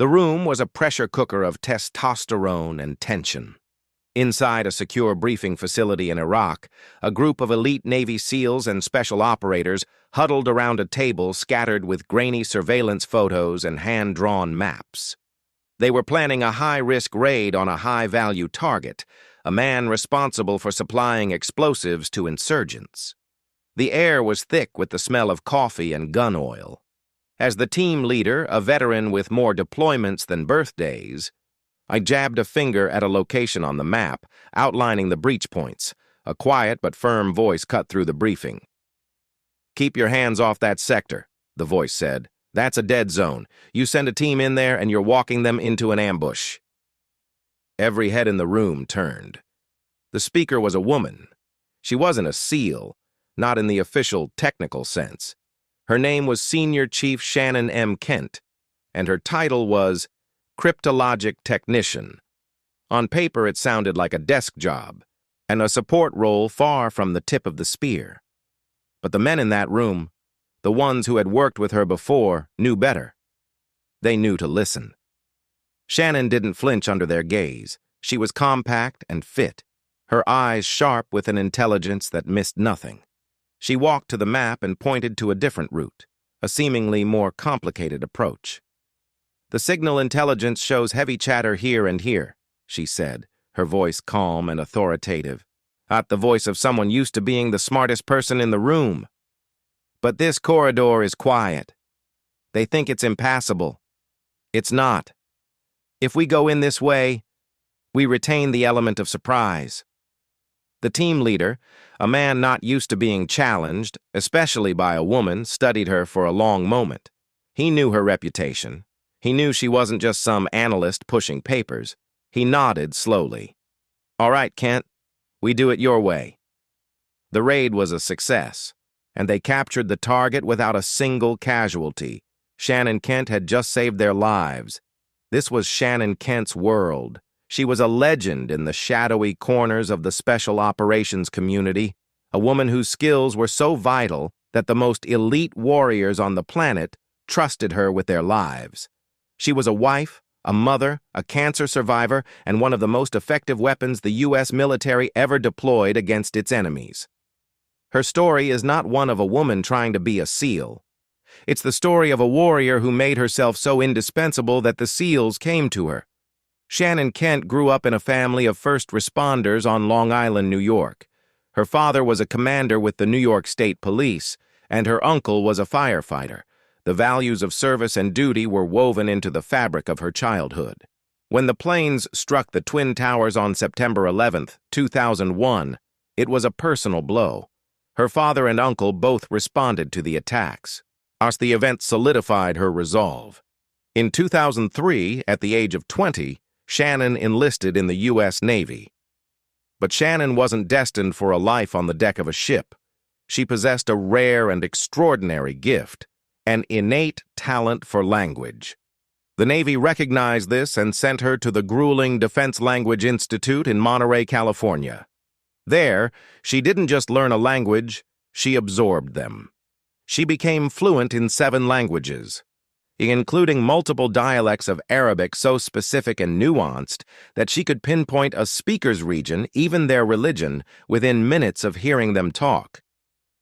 The room was a pressure cooker of testosterone and tension. Inside a secure briefing facility in Iraq, a group of elite Navy SEALs and special operators huddled around a table scattered with grainy surveillance photos and hand-drawn maps. They were planning a high-risk raid on a high-value target, a man responsible for supplying explosives to insurgents. The air was thick with the smell of coffee and gun oil. As the team leader, a veteran with more deployments than birthdays, I jabbed a finger at a location on the map, outlining the breach points. A quiet but firm voice cut through the briefing. "Keep your hands off that sector," the voice said. "That's a dead zone. You send a team in there and you're walking them into an ambush." Every head in the room turned. The speaker was a woman. She wasn't a SEAL, not in the official technical sense. Her name was Senior Chief Shannon M. Kent, and her title was Cryptologic Technician. On paper, it sounded like a desk job, and a support role far from the tip of the spear. But the men in that room, the ones who had worked with her before, knew better. They knew to listen. Shannon didn't flinch under their gaze. She was compact and fit, her eyes sharp with an intelligence that missed nothing. She walked to the map and pointed to a different route, a seemingly more complicated approach. "The signal intelligence shows heavy chatter here and here," she said, her voice calm and authoritative. Not the voice of someone used to being the smartest person in the room. "But this corridor is quiet. They think it's impassable. It's not. If we go in this way, we retain the element of surprise." The team leader, a man not used to being challenged, especially by a woman, studied her for a long moment. He knew her reputation. He knew she wasn't just some analyst pushing papers. He nodded slowly. "All right, Kent, we do it your way." The raid was a success, and they captured the target without a single casualty. Shannon Kent had just saved their lives. This was Shannon Kent's world. She was a legend in the shadowy corners of the special operations community, a woman whose skills were so vital that the most elite warriors on the planet trusted her with their lives. She was a wife, a mother, a cancer survivor, and one of the most effective weapons the U.S. military ever deployed against its enemies. Her story is not one of a woman trying to be a SEAL. It's the story of a warrior who made herself so indispensable that the SEALs came to her. Shannon Kent grew up in a family of first responders on Long Island, New York. Her father was a commander with the New York State Police, and her uncle was a firefighter. The values of service and duty were woven into the fabric of her childhood. When the planes struck the Twin Towers on September 11, 2001, it was a personal blow. Her father and uncle both responded to the attacks. As the event solidified her resolve. In 2003, at the age of 20, Shannon enlisted in the U.S. Navy. But Shannon wasn't destined for a life on the deck of a ship. She possessed a rare and extraordinary gift, an innate talent for language. The Navy recognized this and sent her to the grueling Defense Language Institute in Monterey, California. There, she didn't just learn a language, she absorbed them. She became fluent in 7 languages, including multiple dialects of Arabic so specific and nuanced that she could pinpoint a speaker's region, even their religion, within minutes of hearing them talk.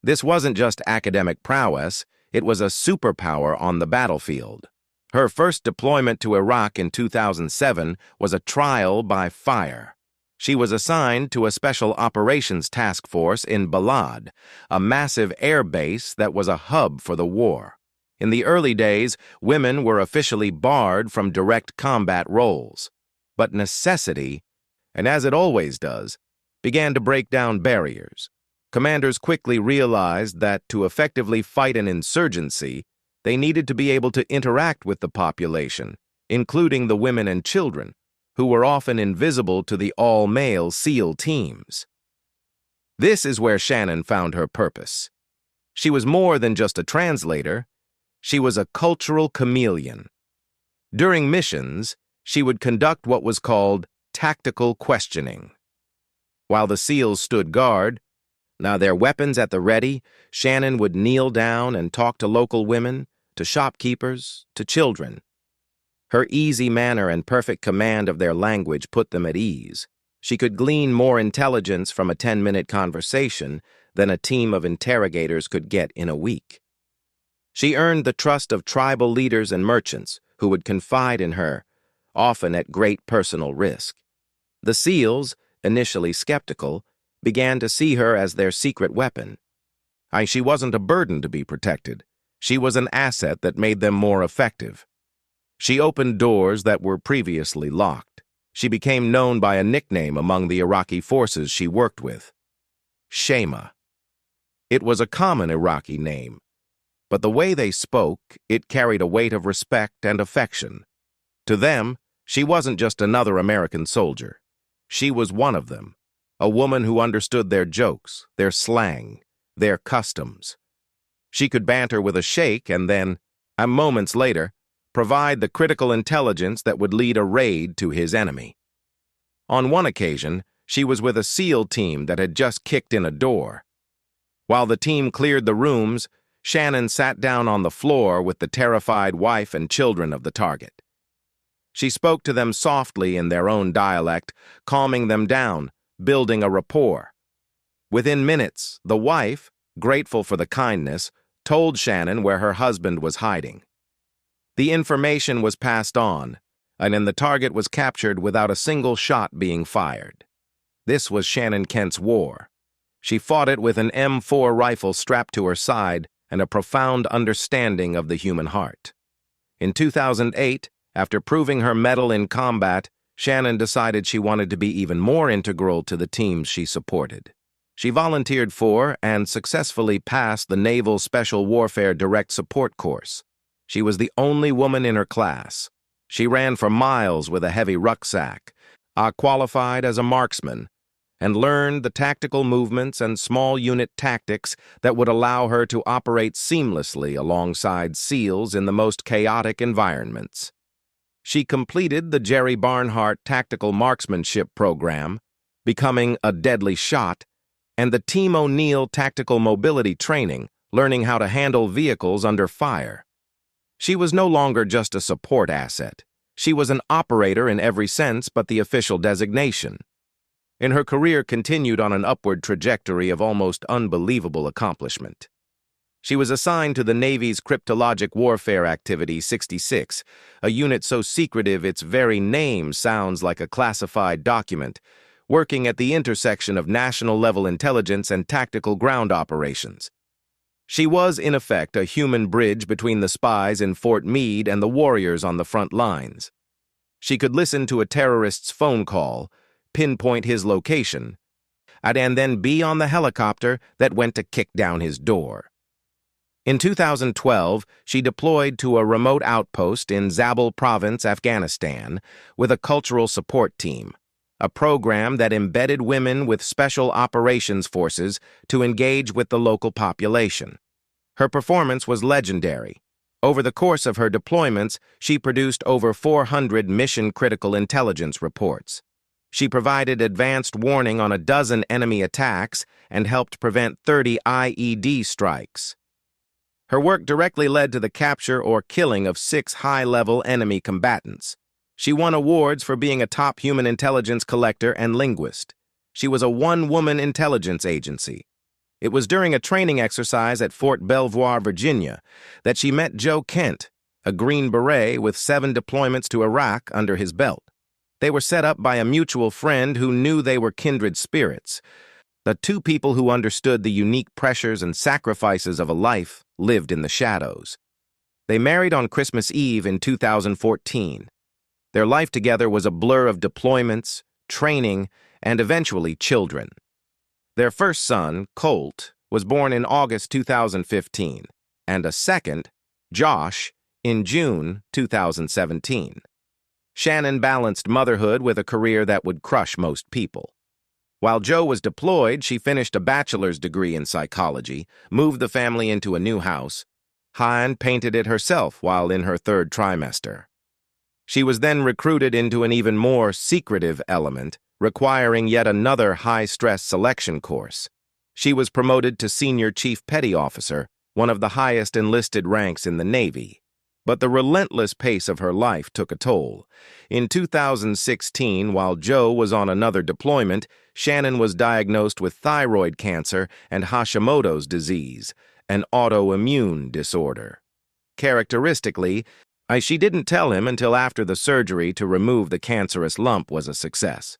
This wasn't just academic prowess, it was a superpower on the battlefield. Her first deployment to Iraq in 2007 was a trial by fire. She was assigned to a special operations task force in Balad, a massive air base that was a hub for the war. In the early days, women were officially barred from direct combat roles. But necessity, and as it always does, began to break down barriers. Commanders quickly realized that to effectively fight an insurgency, they needed to be able to interact with the population, including the women and children, who were often invisible to the all-male SEAL teams. This is where Shannon found her purpose. She was more than just a translator, she was a cultural chameleon. During missions, she would conduct what was called tactical questioning. While the SEALs stood guard, now their weapons at the ready, Shannon would kneel down and talk to local women, to shopkeepers, to children. Her easy manner and perfect command of their language put them at ease. She could glean more intelligence from a 10-minute conversation than a team of interrogators could get in a week. She earned the trust of tribal leaders and merchants who would confide in her, often at great personal risk. The SEALs, initially skeptical, began to see her as their secret weapon. She wasn't a burden to be protected. She was an asset that made them more effective. She opened doors that were previously locked. She became known by a nickname among the Iraqi forces she worked with: Shema. It was a common Iraqi name, but the way they spoke, it carried a weight of respect and affection. To them, she wasn't just another American soldier. She was one of them, a woman who understood their jokes, their slang, their customs. She could banter with a sheikh and then, moments later, provide the critical intelligence that would lead a raid to his enemy. On one occasion, she was with a SEAL team that had just kicked in a door. While the team cleared the rooms, Shannon sat down on the floor with the terrified wife and children of the target. She spoke to them softly in their own dialect, calming them down, building a rapport. Within minutes, the wife, grateful for the kindness, told Shannon where her husband was hiding. The information was passed on, and then the target was captured without a single shot being fired. This was Shannon Kent's war. She fought it with an M4 rifle strapped to her side and a profound understanding of the human heart. In 2008, after proving her mettle in combat, Shannon decided she wanted to be even more integral to the teams she supported. She volunteered for and successfully passed the Naval Special Warfare Direct Support course. She was the only woman in her class. She ran for miles with a heavy rucksack, qualified as a marksman, and learned the tactical movements and small unit tactics that would allow her to operate seamlessly alongside SEALs in the most chaotic environments. She completed the Jerry Barnhart Tactical Marksmanship Program, becoming a deadly shot, and the Team O'Neill Tactical Mobility Training, learning how to handle vehicles under fire. She was no longer just a support asset. She was an operator in every sense but the official designation. And her career continued on an upward trajectory of almost unbelievable accomplishment. She was assigned to the Navy's Cryptologic Warfare Activity 66, a unit so secretive its very name sounds like a classified document, working at the intersection of national-level intelligence and tactical ground operations. She was, in effect, a human bridge between the spies in Fort Meade and the warriors on the front lines. She could listen to a terrorist's phone call, pinpoint his location, and then be on the helicopter that went to kick down his door. In 2012, she deployed to a remote outpost in Zabul Province, Afghanistan, with a cultural support team, a program that embedded women with special operations forces to engage with the local population. Her performance was legendary. Over the course of her deployments, she produced over 400 mission-critical intelligence reports. She provided advanced warning on a dozen enemy attacks and helped prevent 30 IED strikes. Her work directly led to the capture or killing of 6 high-level enemy combatants. She won awards for being a top human intelligence collector and linguist. She was a one-woman intelligence agency. It was during a training exercise at Fort Belvoir, Virginia, that she met Joe Kent, a Green Beret with 7 deployments to Iraq under his belt. They were set up by a mutual friend who knew they were kindred spirits. The two people who understood the unique pressures and sacrifices of a life lived in the shadows. They married on Christmas Eve in 2014. Their life together was a blur of deployments, training, and eventually children. Their first son, Colt, was born in August 2015, and a second, Josh, in June 2017. Shannon balanced motherhood with a career that would crush most people. While Joe was deployed, she finished a bachelor's degree in psychology, moved the family into a new house, and painted it herself while in her 3rd trimester. She was then recruited into an even more secretive element, requiring yet another high-stress selection course. She was promoted to Senior Chief Petty Officer, one of the highest enlisted ranks in the Navy. But the relentless pace of her life took a toll. In 2016, while Joe was on another deployment, Shannon was diagnosed with thyroid cancer and Hashimoto's disease, an autoimmune disorder. Characteristically, she didn't tell him until after the surgery to remove the cancerous lump was a success.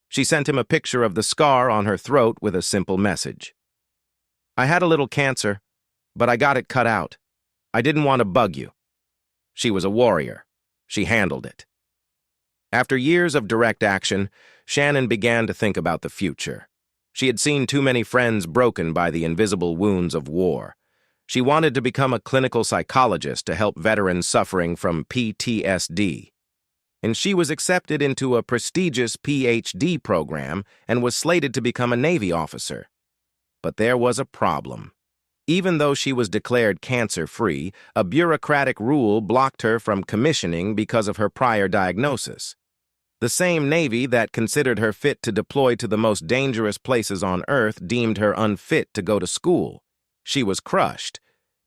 She sent him a picture of the scar on her throat with a simple message. "I had a little cancer, but I got it cut out. I didn't want to bug you." She was a warrior. She handled it. After years of direct action, Shannon began to think about the future. She had seen too many friends broken by the invisible wounds of war. She wanted to become a clinical psychologist to help veterans suffering from PTSD. And she was accepted into a prestigious PhD program and was slated to become a Navy officer. But there was a problem. Even though she was declared cancer-free, a bureaucratic rule blocked her from commissioning because of her prior diagnosis. The same Navy that considered her fit to deploy to the most dangerous places on Earth deemed her unfit to go to school. She was crushed,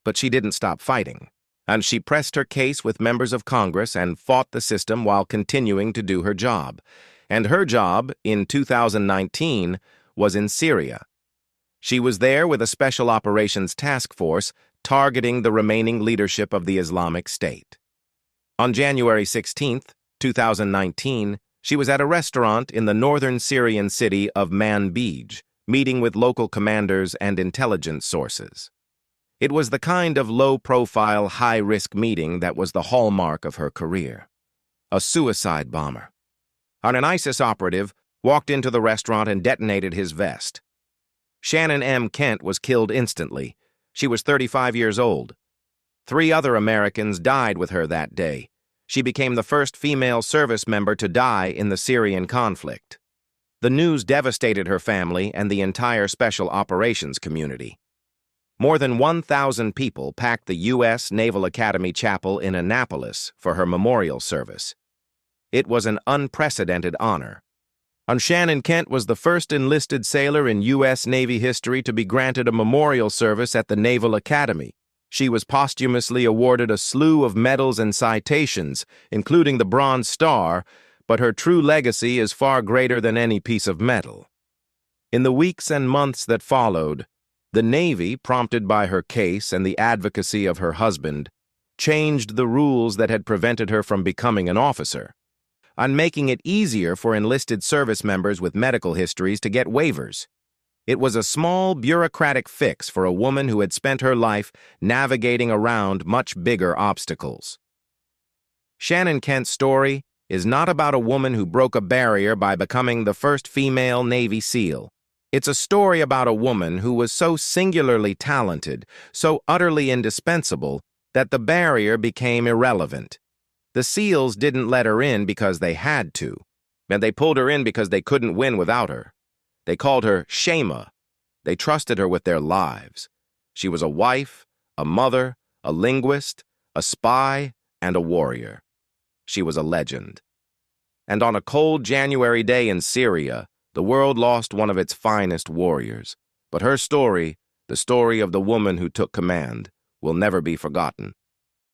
but she didn't stop fighting. And she pressed her case with members of Congress and fought the system while continuing to do her job. And her job, in 2019, was in Syria. She was there with a Special Operations Task Force targeting the remaining leadership of the Islamic State. On January 16, 2019, she was at a restaurant in the northern Syrian city of Manbij, meeting with local commanders and intelligence sources. It was the kind of low-profile, high-risk meeting that was the hallmark of her career. A suicide bomber. An ISIS operative walked into the restaurant and detonated his vest. Shannon M. Kent was killed instantly. She was 35 years old. 3 other Americans died with her that day. She became the first female service member to die in the Syrian conflict. The news devastated her family and the entire Special Operations community. More than 1,000 people packed the U.S. Naval Academy Chapel in Annapolis for her memorial service. It was an unprecedented honor. Shannon Kent was the first enlisted sailor in U.S. Navy history to be granted a memorial service at the Naval Academy. She was posthumously awarded a slew of medals and citations, including the Bronze Star, but her true legacy is far greater than any piece of metal. In the weeks and months that followed, the Navy, prompted by her case and the advocacy of her husband, changed the rules that had prevented her from becoming an officer, on making it easier for enlisted service members with medical histories to get waivers. It was a small bureaucratic fix for a woman who had spent her life navigating around much bigger obstacles. Shannon Kent's story is not about a woman who broke a barrier by becoming the first female Navy SEAL. It's a story about a woman who was so singularly talented, so utterly indispensable, that the barrier became irrelevant. The SEALs didn't let her in because they had to, and they pulled her in because they couldn't win without her. They called her Shema. They trusted her with their lives. She was a wife, a mother, a linguist, a spy, and a warrior. She was a legend. And on a cold January day in Syria, the world lost one of its finest warriors. But her story, the story of the woman who took command, will never be forgotten.